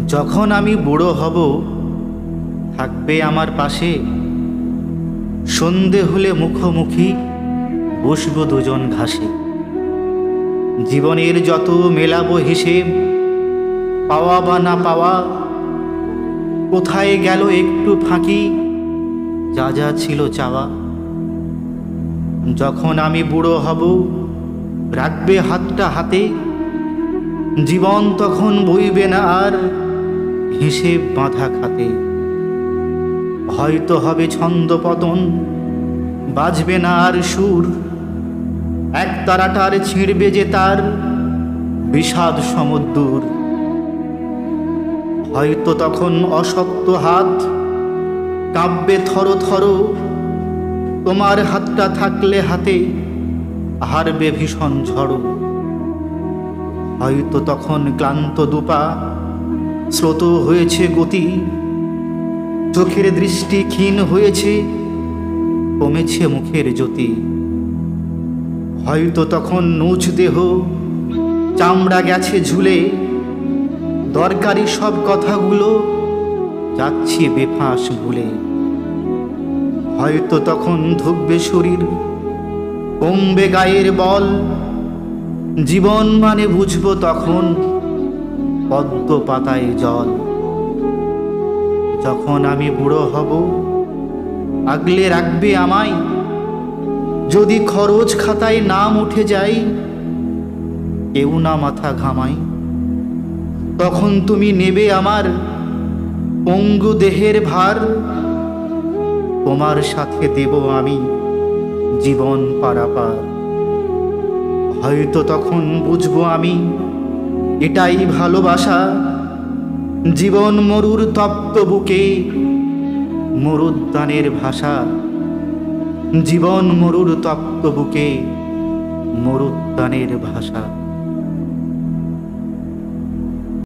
যখন আমি বুড়ো হব থাকবে আমার পাশে, সন্ধে হলে মুখোমুখি বসবো দুজন ঘাসে। জীবনের যত মেলাবো হিসেব, পাওয়া বা না পাওয়া, কোথায় গেল একটু ফাঁকি, যা যা ছিল চাওয়া। যখন আমি বুড়ো হব রাখবে হাতটা হাতে, জীবন তখন বইবে না আর হিসেব বাঁধা খাতে। হয়তো হবে ছন্দপতন, বাজবে না আর সুর, এক তারাটার ছিঁড়বে যে তার বিষাদ সমুদ্র। হয়তো তখন অশক্ত হাত কাঁপবে থর থর, তোমার হাতটা থাকলে হাতে হারবে ভীষণ ঝড়। হয়তো তখন ক্লান্ত দুপা স্রোত হয়েছে গতি, চোখের দৃষ্টি ক্ষীণ হয়েছে, কমেছে মুখের জ্যোতি। হয়তো তখন নুচ দেহ চামড়া গেছে ঝুলে, দরকারি সব কথাগুলো যাচ্ছি বেফাঁস ভুলে। হয়তো তখন ধুকবে শরীর, কমবে গায়ের বল, জীবন মানে বুঝবো তখন পদ্ম পাতায় জল। যখন আমি বুড়ো হব আগলে রাখবে আমায়, যদি খরচ খাতায় নাম উঠে যায় কেউ না মাথা ঘামাই। তখন তুমি নেবে আমার পঙ্গু দেহের ভার, তোমার সাথে দেব আমি জীবন পারাপার। হয়তো তখন বুঝবো আমি এটাই ভালোবাসা, জীবন মরুর তপ্ত বুকে মরুদ্যানের ভাষা। জীবন মরুর তপ্ত বুকে মরুদ্যানের ভাষা।